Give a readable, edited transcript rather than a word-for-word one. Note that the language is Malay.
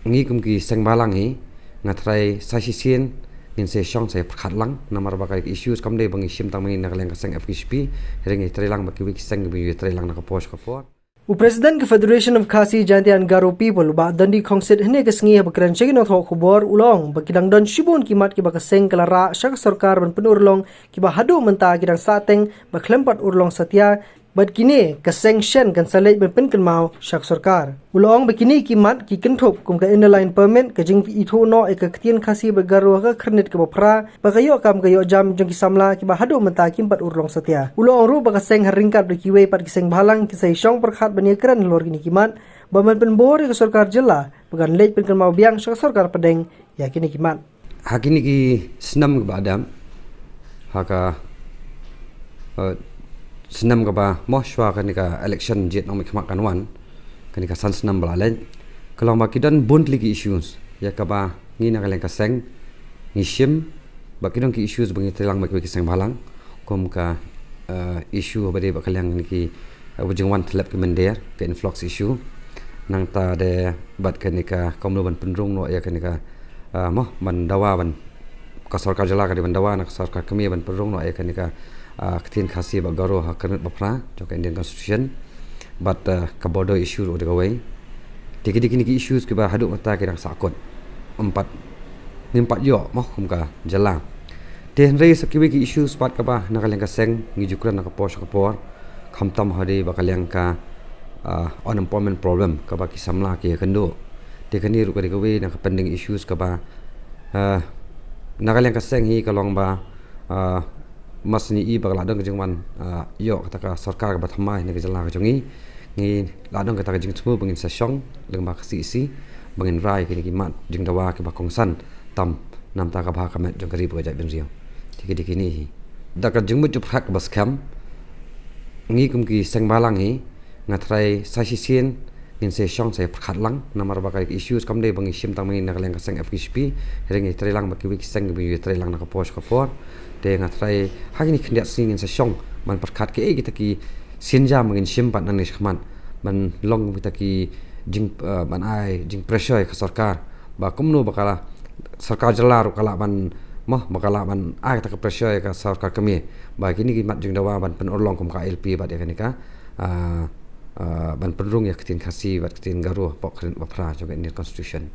ngi kum ki seng balang hi ngatrai sasisien ngin se shong se khatlang namar bakai issues kamde bangi shim tangmai nakaleng ka seng FKSP ringi trelang baki wik seng bi trelang na ka posh ka por President ke Federation of Khasi Jantian Garo People ba dandi khongset hne kesngi ba kran chegi no tho khobor ulong ba kidang don shibun kimat ki ba kaseng kala shak sarkar ban penurlong ki ba hadu menta kidang sateng ba klempat urlong satya bat kini kaseng shen kan salej ban pen mau shak sarkar ulong ba kini kimat ki kenthop kum ka inline permit ka jing itho no ek ktien khasi ba garo ka khrnet ka ba pra ba kayo kam kayo jam jong ki samla ki ba hadu menta kimpat urlong satya ulong ru ba kaseng haringkat ba kiwe pat kiseng bhalang ki sai shong perkhat bani kran lor kini kimat ba man pen bor ka sarkar jilla bagan lej pen mau biang shak sarkar pedeng ya kini kimat hakini ki snam ka badam haka senam ka ba mohshwa kan ka election jet nong mikmak kan wan kan ka san senam balalen kalau ma kidan bond ligi issues ya ka ba ngi na kaleng ka seng ngi shim ba kidon ki issues bangi telang ma ki seng balang kom ka issue ba de ba kaleng ni ki wujung wan thlap ki mender ka influx issue nang ta de bat kan ka komno ban penrung no ya kan ka moh ban dawa ban ka sarkar jala ka de ban dawa na sarkar kami ban penrung no ya kan ka ketin khasi ba garo ha karnet bapra jok Indian Constitution but ka border issue ro de gawai dikini ki issues ki ba hadu mata ki dang sakot empat yo moh kum ka jala ten rei sakiwi ki issues pat ka ba nakaleng ka seng ngi jukran na ka posh ka por khamtam hade ba kaleng ka unemployment problem ka ba ki samla ki kendo dekani ru ka de gawai na ka pending issues ka ba nakaleng ka seng hi ka long ba masni i bagla dong jingwan yo kata ka sarkar ba thamai ne jala ka jongi ngi la dong kata ka jing chmu bangin sa shong leng ba khasi si bangin rai ki mat jing dawa ki ba kongsan tam nam ta ka ba ka met jong kari ba jai ben riau tiki ni da ka jing mu jup khak bas kham ngi kum ki seng balang hi ngatrai sasisien ngin se shong se khatlang namar ba ka issues kamde bangi shim tangmai nakaleng ka seng FKSP ringi trelang ba ki wik seng bi trelang na ka posh ka por de ngatrai hakini khndiat singin sa shong man perkhat ke kita ki sinja mangin simpat nang niskhman man long kita ki jing ban ai jing pressure ka sarkar ba kumno bakala sarkar jala ro kala ban moh bakala ban ai ta ka pressure ka sarkar kami ba kini ki mat jing dawa ban pen orlong kum ka LP ba de kanika ban penrung ya ketin khasi ba ketin garu pok khren ba pra jo Indian Constitution